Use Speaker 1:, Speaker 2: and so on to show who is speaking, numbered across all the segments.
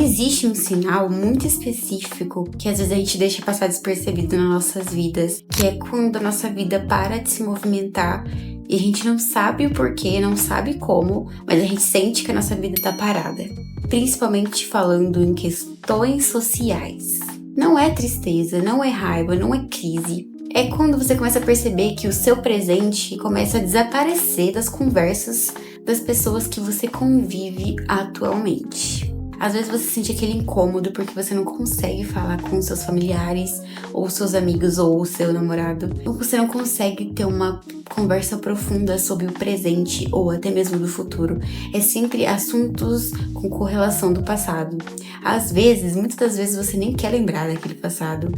Speaker 1: existe um sinal muito específico que às vezes a gente deixa passar despercebido nas nossas vidas, que é quando a nossa vida para de se movimentar e a gente não sabe o porquê, não sabe como, mas a gente sente que a nossa vida tá parada. Principalmente falando em questões sociais. Não é tristeza, não é raiva, não é crise. É quando você começa a perceber que o seu presente começa a desaparecer das conversas das pessoas que você convive atualmente. Às vezes você sente aquele incômodo porque você não consegue falar com seus familiares, ou seus amigos, ou o seu namorado. Ou você não consegue ter uma conversa profunda sobre o presente, ou até mesmo do futuro. É sempre assuntos com correlação do passado. Às vezes, muitas das vezes você nem quer lembrar daquele passado.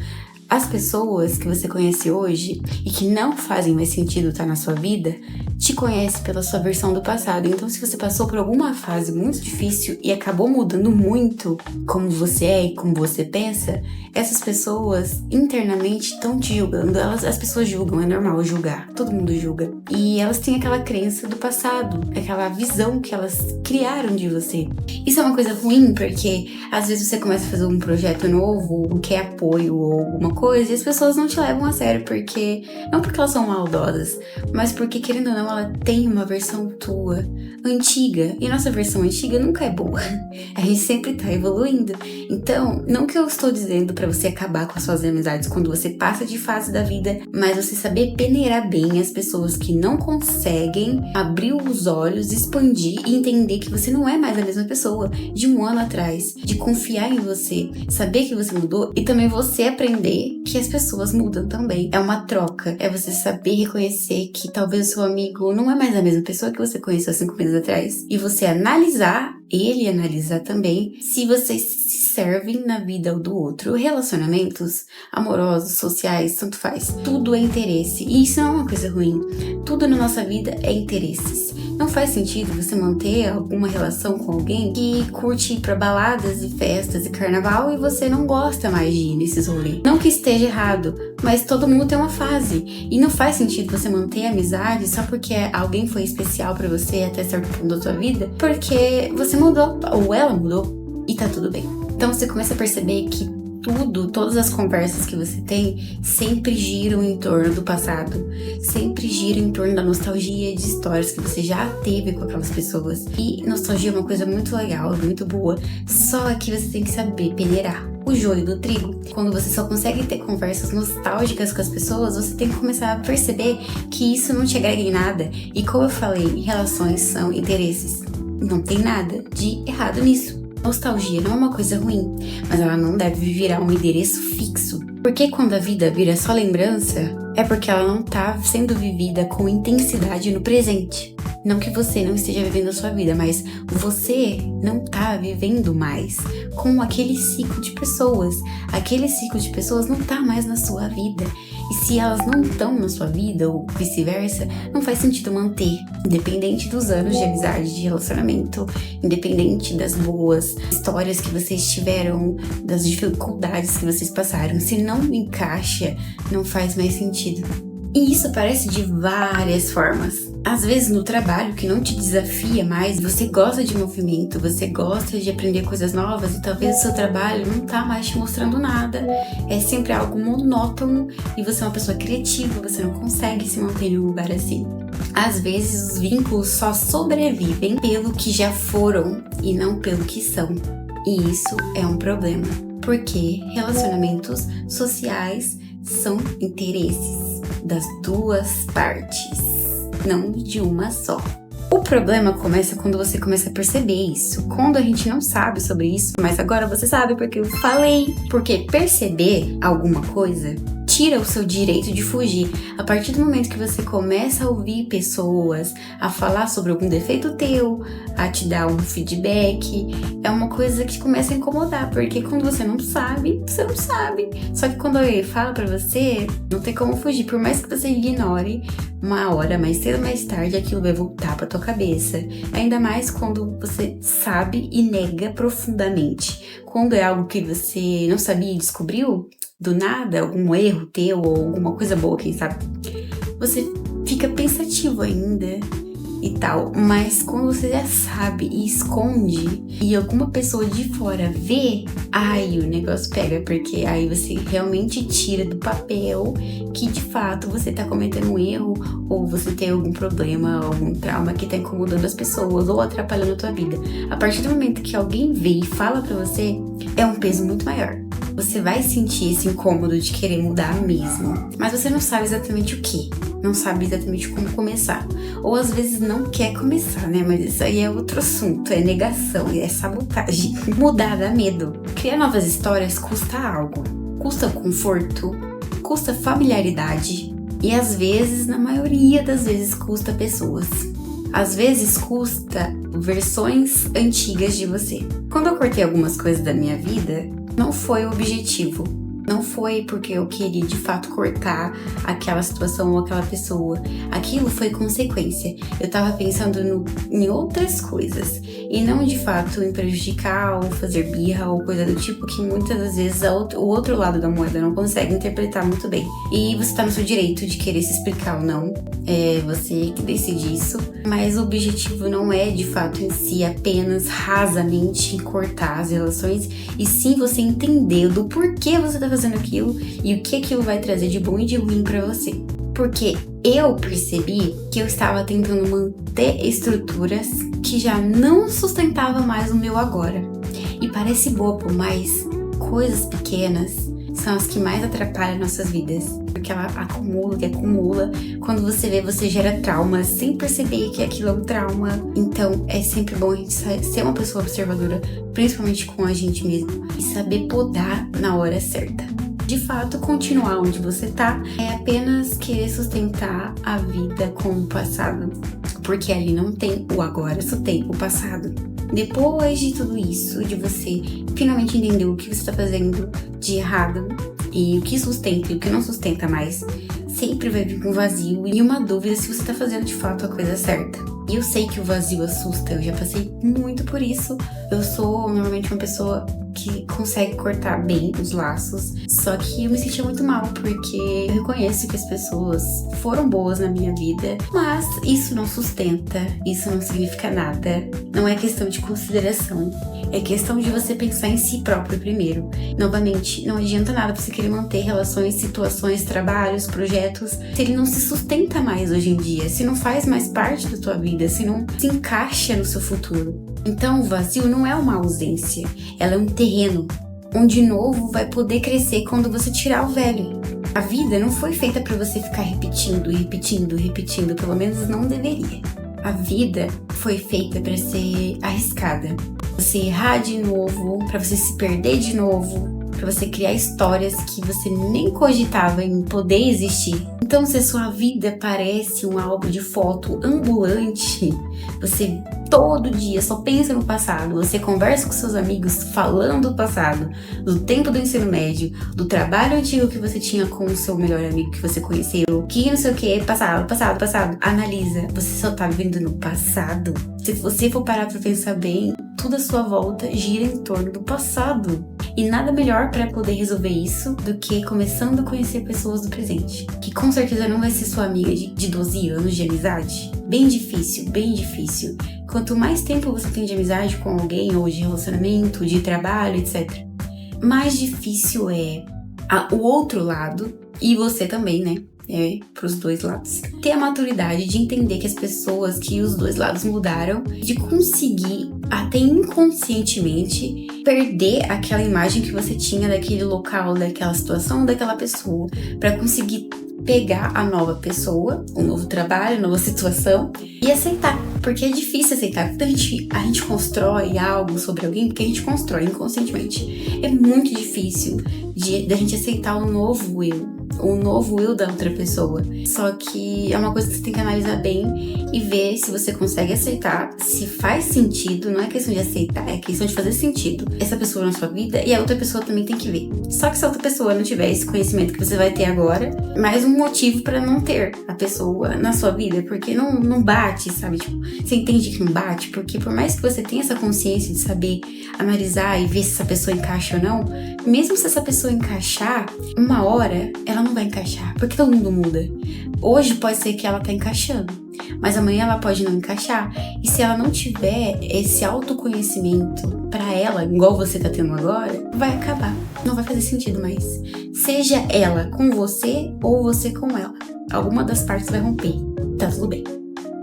Speaker 1: As pessoas que você conhece hoje e que não fazem mais sentido estar na sua vida, te conhecem pela sua versão do passado. Então, se você passou por alguma fase muito difícil e acabou mudando muito como você é e como você pensa, essas pessoas internamente estão te julgando. As pessoas julgam, é normal julgar, todo mundo julga. E elas têm aquela crença do passado, aquela visão que elas criaram de você. Isso é uma coisa ruim porque às vezes você começa a fazer um projeto novo, ou quer apoio ou alguma coisa, e as pessoas não te levam a sério não porque elas são maldosas, mas porque, querendo ou não, ela tem uma versão tua antiga, e nossa versão antiga nunca é boa. A gente sempre tá evoluindo. Então, não que eu estou dizendo pra você acabar com as suas amizades quando você passa de fase da vida, mas você saber peneirar bem as pessoas que não conseguem abrir os olhos, expandir e entender que você não é mais a mesma pessoa de um ano atrás, de confiar em você, saber que você mudou e também você aprender que as pessoas mudam também. É uma troca, é você saber reconhecer que talvez o seu amigo não é mais a mesma pessoa que você conheceu 5 meses atrás, e você analisar, ele analisar também, se vocês se servem na vida do outro. Relacionamentos amorosos, sociais, tanto faz. Tudo é interesse, e isso não é uma coisa ruim. Tudo na nossa vida é interesses. Não faz sentido você manter alguma relação com alguém que curte ir pra baladas e festas e carnaval e você não gosta mais de ir nesses rolês. Não que esteja errado, mas todo mundo tem uma fase. E não faz sentido você manter a amizade só porque alguém foi especial pra você até certo ponto da sua vida, porque você mudou, ou ela mudou, e tá tudo bem. Então você começa a perceber que todas as conversas que você tem sempre giram em torno do passado, sempre giram em torno da nostalgia de histórias que você já teve com aquelas pessoas. E nostalgia é uma coisa muito legal, muito boa, só que você tem que saber peneirar o joio do trigo. Quando você só consegue ter conversas nostálgicas com as pessoas, você tem que começar a perceber que isso não te agrega em nada. E como eu falei, relações são interesses. Não tem nada de errado nisso. Nostalgia não é uma coisa ruim, mas ela não deve virar um endereço fixo. Porque quando a vida vira só lembrança, é porque ela não tá sendo vivida com intensidade no presente. Não que você não esteja vivendo a sua vida, mas você não tá vivendo mais com aquele ciclo de pessoas. Aquele ciclo de pessoas não tá mais na sua vida. E se elas não estão na sua vida, ou vice-versa, não faz sentido manter. Independente dos anos de amizade, de relacionamento, independente das boas histórias que vocês tiveram, das dificuldades que vocês passaram, se não encaixa, não faz mais sentido. E isso aparece de várias formas. Às vezes no trabalho que não te desafia mais, você gosta de movimento, você gosta de aprender coisas novas e talvez o seu trabalho não tá mais te mostrando nada. É sempre algo monótono e você é uma pessoa criativa, você não consegue se manter em um lugar assim. Às vezes os vínculos só sobrevivem pelo que já foram e não pelo que são. E isso é um problema, porque relacionamentos sociais são interesses das duas partes, não de uma só. O problema começa quando você começa a perceber isso, quando a gente não sabe sobre isso, mas agora você sabe porque eu falei. Porque perceber alguma coisa tira o seu direito de fugir. A partir do momento que você começa a ouvir pessoas, a falar sobre algum defeito teu, a te dar um feedback, é uma coisa que começa a incomodar, porque quando você não sabe, você não sabe. Só que quando alguém fala pra você, não tem como fugir, por mais que você ignore, uma hora, mais cedo ou mais tarde, aquilo vai voltar pra tua cabeça. Ainda mais quando você sabe e nega profundamente. Quando é algo que você não sabia e descobriu, do nada, algum erro teu ou alguma coisa boa, quem sabe, você fica pensativo ainda e tal, mas quando você já sabe e esconde e alguma pessoa de fora vê, aí o negócio pega, porque aí você realmente tira do papel que de fato você tá cometendo um erro ou você tem algum problema, algum trauma que tá incomodando as pessoas ou atrapalhando a tua vida. A partir do momento que alguém vê e fala pra você, é um peso muito maior. Você vai sentir esse incômodo de querer mudar mesmo, mas você não sabe exatamente o que, não sabe exatamente como começar. Ou às vezes não quer começar, né? Mas isso aí é outro assunto, é negação, é sabotagem. Mudar dá medo. Criar novas histórias custa algo. Custa conforto, custa familiaridade e às vezes, na maioria das vezes, custa pessoas. Às vezes custa versões antigas de você. Quando eu cortei algumas coisas da minha vida, não foi o objetivo. Não foi porque eu queria de fato cortar aquela situação ou aquela pessoa. Aquilo foi consequência. Eu tava pensando em outras coisas. E não de fato em prejudicar ou fazer birra ou coisa do tipo que muitas das vezes o outro lado da moeda não consegue interpretar muito bem. E você tá no seu direito de querer se explicar ou não. É você que decide isso. Mas o objetivo não é de fato em si apenas rasamente cortar as relações. E sim você entender do porquê você tá fazendo aquilo e o que aquilo vai trazer de bom e de ruim pra você. Porque eu percebi que eu estava tentando manter estruturas que já não sustentavam mais o meu agora. E parece bobo, mas coisas pequenas são as que mais atrapalham nossas vidas. Porque ela acumula, que acumula. Quando você vê, você gera trauma sem perceber que aquilo é um trauma. Então é sempre bom a gente ser uma pessoa observadora, principalmente com a gente mesmo, e saber podar na hora certa. De fato, continuar onde você tá é apenas querer sustentar a vida com o passado, porque ali não tem o agora, só tem o passado. Depois de tudo isso, de você finalmente entender o que você tá fazendo de errado e o que sustenta e o que não sustenta mais, sempre vai vir com um vazio e uma dúvida se você tá fazendo de fato a coisa certa. E eu sei que o vazio assusta, eu já passei muito por isso. Eu sou normalmente uma pessoa que consegue cortar bem os laços, só que eu me sentia muito mal, porque eu reconheço que as pessoas foram boas na minha vida, mas isso não sustenta, isso não significa nada, não é questão de consideração, é questão de você pensar em si próprio primeiro. Novamente, não adianta nada você querer manter relações, situações, trabalhos, projetos, se ele não se sustenta mais hoje em dia, se não faz mais parte da tua vida, se não se encaixa no seu futuro. Então o vazio não é uma ausência, ela é um terreno onde novo vai poder crescer quando você tirar o velho. A vida não foi feita para você ficar repetindo, pelo menos não deveria. A vida foi feita para ser arriscada, pra você errar de novo, para você se perder de novo, para você criar histórias que você nem cogitava em poder existir. Então, se a sua vida parece um álbum de foto ambulante, você todo dia só pensa no passado, você conversa com seus amigos falando do passado, do tempo do ensino médio, do trabalho antigo que você tinha com o seu melhor amigo que você conheceu, que não sei o que, passado. Analisa, você só tá vivendo no passado. Se você for parar pra pensar bem, tudo à sua volta gira em torno do passado. E nada melhor para poder resolver isso do que começando a conhecer pessoas do presente, que com certeza não vai ser sua amiga de 12 anos de amizade. Bem difícil, bem difícil. Quanto mais tempo você tem de amizade com alguém, ou de relacionamento, de trabalho, etc., mais difícil é o outro lado, e você também, né? Pros dois lados. Ter a maturidade de entender que as pessoas, que os dois lados mudaram, de conseguir, até inconscientemente, perder aquela imagem que você tinha daquele local, daquela situação, daquela pessoa, para conseguir pegar a nova pessoa, o novo trabalho, a nova situação e aceitar, porque é difícil aceitar. Quando a gente constrói algo sobre alguém, porque a gente constrói inconscientemente, é muito difícil da gente aceitar o novo eu da outra pessoa. Só que é uma coisa que você tem que analisar bem e ver se você consegue aceitar, se faz sentido. Não é questão de aceitar, é questão de fazer sentido essa pessoa na sua vida, e a outra pessoa também tem que ver. Só que se a outra pessoa não tiver esse conhecimento que você vai ter agora, mais um motivo pra não ter a pessoa na sua vida, porque não bate, sabe? Tipo, você entende que não bate, porque por mais que você tenha essa consciência de saber analisar e ver se essa pessoa encaixa ou não, mesmo se essa pessoa encaixar, uma hora ela não vai encaixar, porque todo mundo muda. Hoje pode ser que ela tá encaixando, mas amanhã ela pode não encaixar. E se ela não tiver esse autoconhecimento pra ela, igual você tá tendo agora, vai acabar. Não vai fazer sentido mais. Seja ela com você ou você com ela. Alguma das partes vai romper. Tá tudo bem.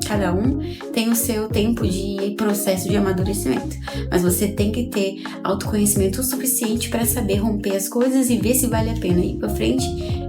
Speaker 1: Cada um tem o seu tempo de processo de amadurecimento. Mas você tem que ter autoconhecimento o suficiente para saber romper as coisas e ver se vale a pena ir pra frente.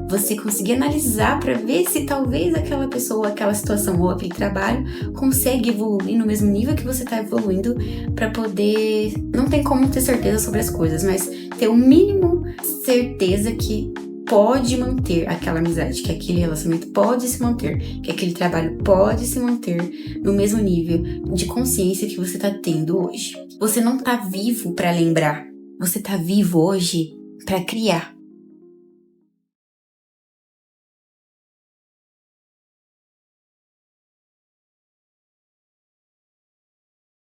Speaker 1: Você conseguir analisar para ver se talvez aquela pessoa, aquela situação ou aquele trabalho consegue evoluir no mesmo nível que você tá evoluindo, para poder... Não tem como ter certeza sobre as coisas, mas ter o mínimo certeza que pode manter aquela amizade, que aquele relacionamento pode se manter, que aquele trabalho pode se manter no mesmo nível de consciência que você tá tendo hoje. Você não tá vivo para lembrar, você tá vivo hoje para criar.